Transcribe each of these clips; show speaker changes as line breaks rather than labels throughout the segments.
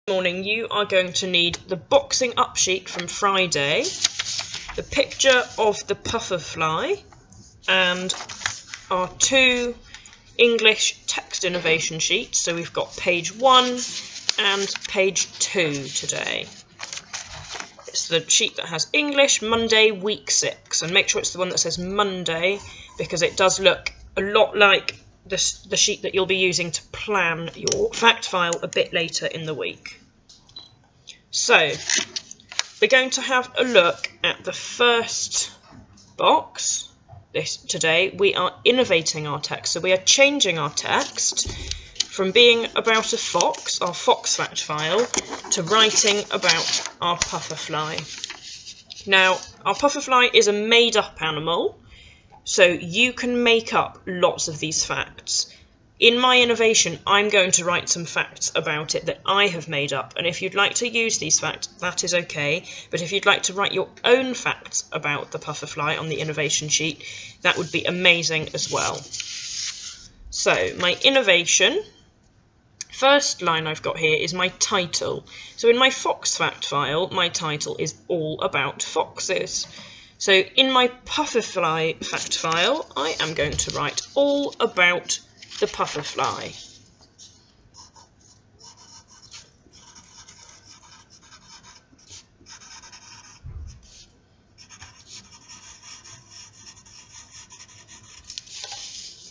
Morning, you are going to need the boxing up sheet from Friday, the picture of the pufferfly, and our two English text innovation sheets. So we've got page 1 and page 2 today. It's the sheet that has English, Monday, week 6, and make sure it's the one that says Monday, because it does look a lot like the sheet that you'll be using to plan your fact file a bit later in the week. So we're going to have a look at the first box. Today we are innovating our text, so we are changing our text from being about a fox, our fox fact file, to writing about our pufferfly. Now, our pufferfly is a made-up animal, so you can make up lots of these facts. In my innovation, I'm going to write some facts about it that I have made up, and if you'd like to use these facts, that is okay, but if you'd like to write your own facts about the pufferfly on the innovation sheet, that would be amazing as well. So, my innovation, first line I've got here is my title. So in my fox fact file, my title is all about foxes. So in my pufferfly fact file, I am going to write all about the pufferfly.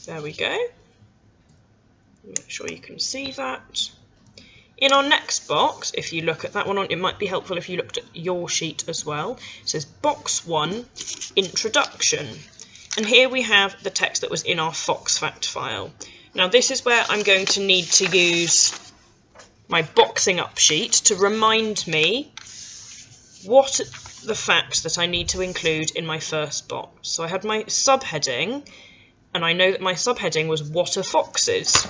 There we go. Make sure you can see that. In our next box, if you look at that one, it might be helpful if you looked at your sheet as well. It says box 1, introduction. And here we have the text that was in our fox fact file. Now this is where I'm going to need to use my boxing up sheet to remind me what the facts that I need to include in my first box. So I had my subheading, and I know that my subheading was what are foxes.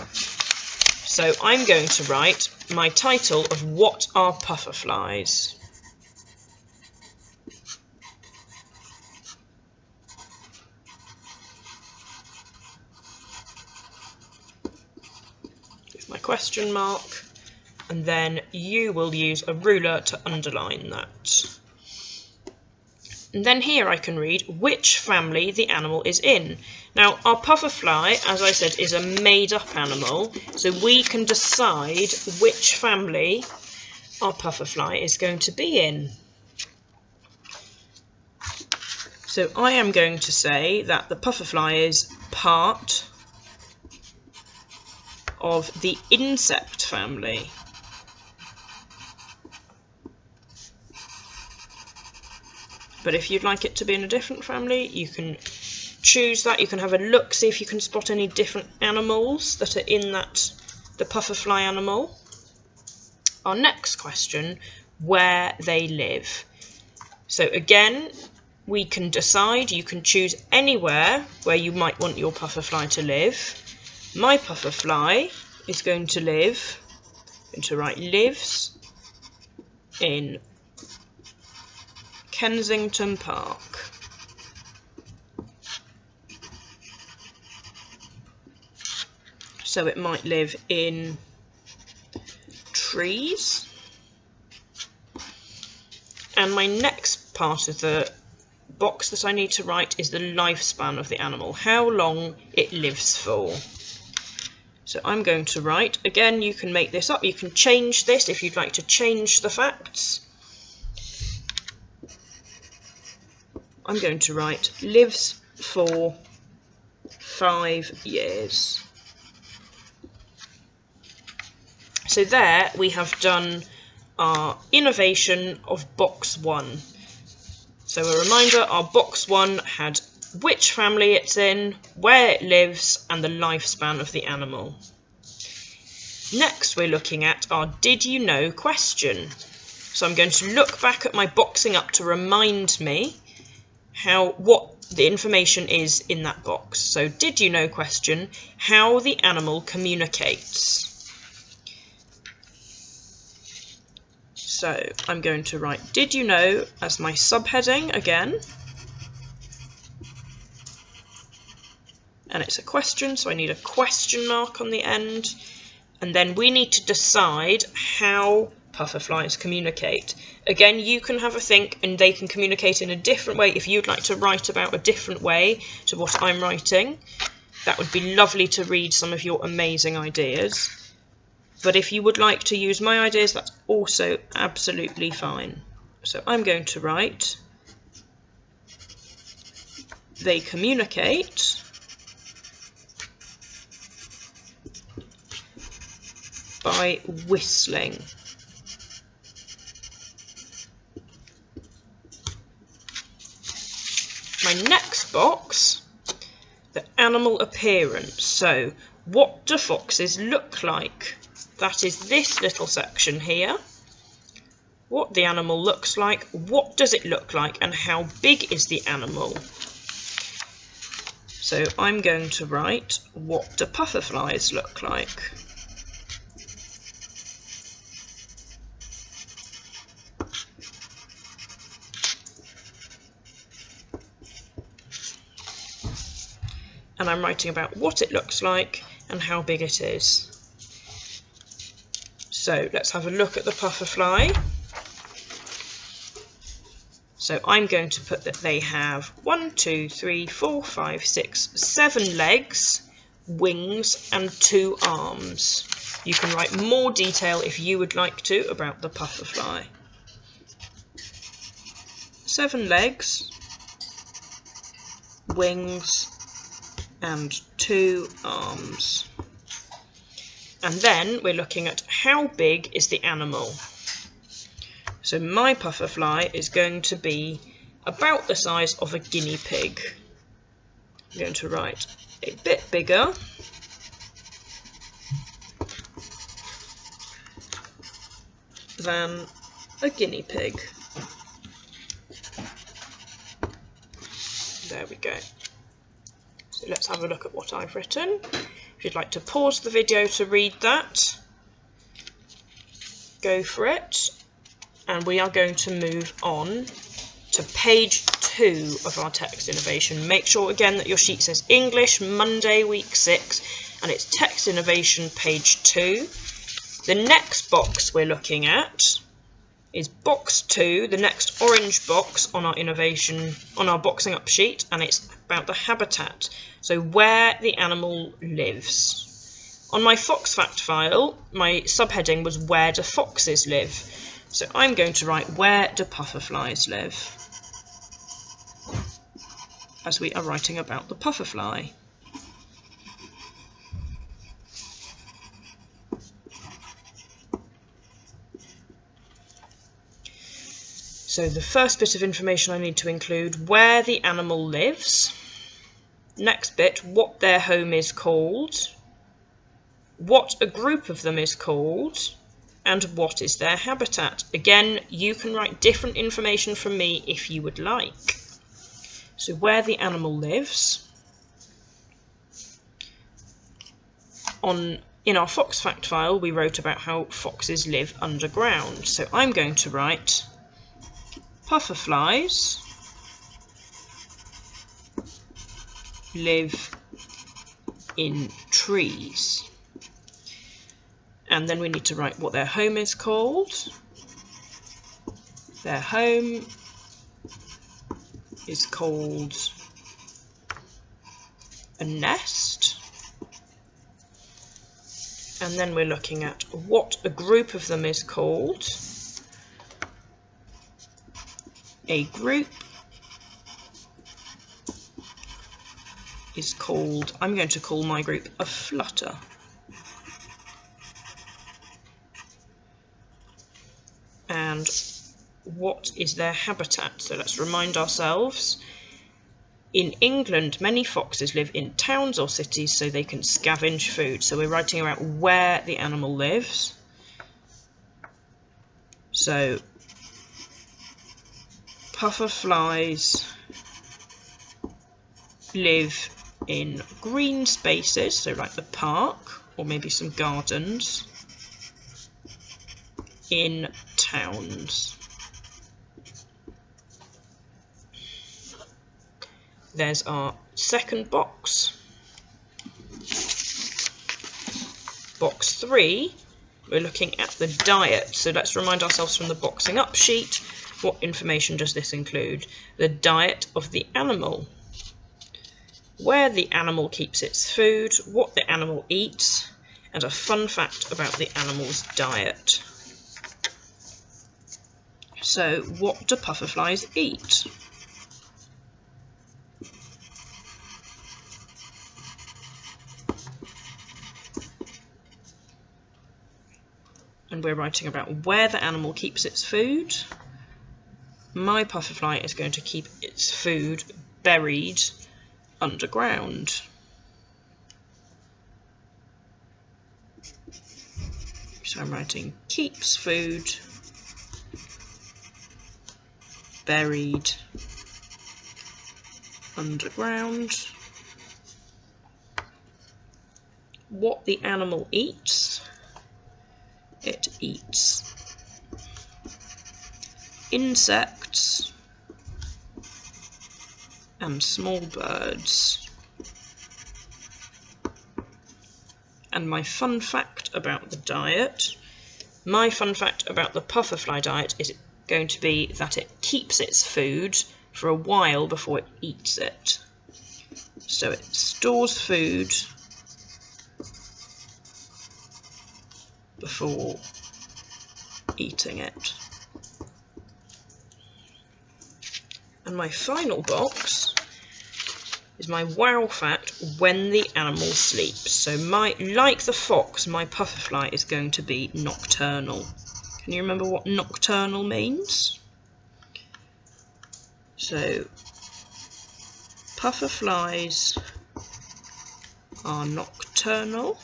So I'm going to write my title of what are pufferflies. With my question mark, and then you will use a ruler to underline that. And then here I can read which family the animal is in. Now, our pufferfly, as I said, is a made-up animal, so we can decide which family our pufferfly is going to be in. So I am going to say that the pufferfly is part of the insect family. But if you'd like it to be in a different family, you can choose that. You can have a look, see if you can spot any different animals that are in the pufferfly animal. Our next question, where they live. So again, we can decide, you can choose anywhere where you might want your pufferfly to live. My pufferfly is going to live, I'm going to write lives in Kensington Park. So it might live in trees. And my next part of the box that I need to write is the lifespan of the animal, how long it lives for. So I'm going to write, again, you can make this up, you can change this if you'd like to change the facts. I'm going to write lives for 5 years. So there we have done our innovation of box 1. So a reminder, our box 1 had which family it's in, where it lives, and the lifespan of the animal. Next we're looking at our did you know question. So I'm going to look back at my boxing up to remind me what the information is in that box. So did you know question, how the animal communicates. So I'm going to write did you know as my subheading again. And it's a question, so I need a question mark on the end. And then we need to decide how pufferflies communicate. Again, you can have a think and they can communicate in a different way. If you'd like to write about a different way to what I'm writing, that would be lovely to read some of your amazing ideas. But if you would like to use my ideas, that's also absolutely fine. So I'm going to write, they communicate by whistling. My next box, the animal appearance. So, what do foxes look like? That is this little section here. What the animal looks like, what does it look like, and how big is the animal? So I'm going to write, what do pufferflies look like? And I'm writing about what it looks like and how big it is. So let's have a look at the pufferfly. So I'm going to put that they have 1, 2, 3, 4, 5, 6, 7 legs, wings and 2 arms. You can write more detail if you would like to about the pufferfly. 7 legs, wings and 2 arms. And then we're looking at how big is the animal. So my pufferfly is going to be about the size of a guinea pig. I'm going to write a bit bigger than a guinea pig. There we go. So let's have a look at what I've written. If you'd like to pause the video to read that, go for it. And we are going to move on to page 2 of our text innovation. Make sure again that your sheet says English, Monday, week 6, and it's text innovation page 2. The next box we're looking at is box 2, the next orange box on our innovation, on our boxing up sheet, and it's about the habitat, so where the animal lives. On my fox fact file, my subheading was where do foxes live? So I'm going to write where do pufferflies live, as we are writing about the pufferfly. So the first bit of information I need to include, where the animal lives. Next bit, what their home is called, what a group of them is called, and what is their habitat. Again, you can write different information from me if you would like. So where the animal lives. In our fox fact file, we wrote about how foxes live underground. So I'm going to write pufferflies live in trees. And then we need to write what their home is called. Their home is called a nest. And then we're looking at what a group of them is called. A group is called, I'm going to call my group a flutter. And what is their habitat? So let's remind ourselves. In England, many foxes live in towns or cities so they can scavenge food. So we're writing about where the animal lives. So pufferflies live in green spaces, so like the park or maybe some gardens, in towns. There's our second box. Box 3, we're looking at the diet. So let's remind ourselves from the boxing up sheet, what information does this include? The diet of the animal, where the animal keeps its food, what the animal eats, and a fun fact about the animal's diet. So what do pufferflies eat? And we're writing about where the animal keeps its food. My pufferfly is going to keep its food buried underground. So I'm writing keeps food buried underground. What the animal eats? It eats insects and small birds. And my fun fact about the diet, my fun fact about the pufferfly diet is going to be that it keeps its food for a while before it eats it. So it stores food before eating it. And my final box is my wow fact when the animal sleeps. So like the fox, my pufferfly is going to be nocturnal. Can you remember what nocturnal means? So pufferflies are nocturnal.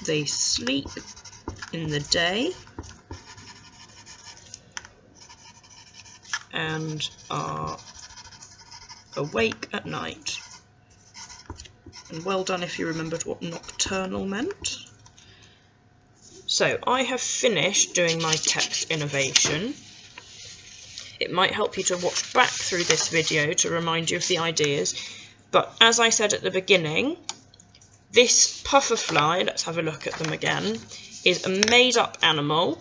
They sleep in the day and are awake at night. And well done if you remembered what nocturnal meant. So I have finished doing my text innovation. It might help you to watch back through this video to remind you of the ideas. But as I said at the beginning, this pufferfly, let's have a look at them again, is a made-up animal.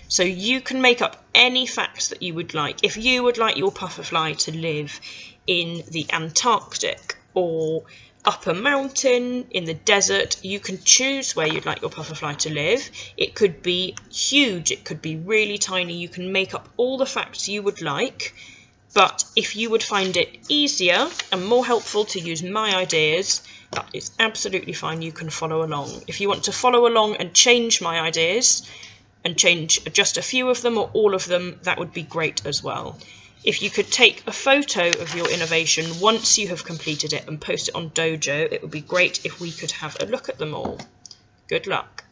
So you can make up any facts that you would like. If you would like your pufferfly to live in the Antarctic or up a mountain in the desert, you can choose where you'd like your pufferfly to live. It could be huge, it could be really tiny. You can make up all the facts you would like. But if you would find it easier and more helpful to use my ideas, that is absolutely fine. You can follow along. If you want to follow along and change my ideas and change just a few of them or all of them, that would be great as well. If you could take a photo of your innovation once you have completed it and post it on Dojo, it would be great if we could have a look at them all. Good luck.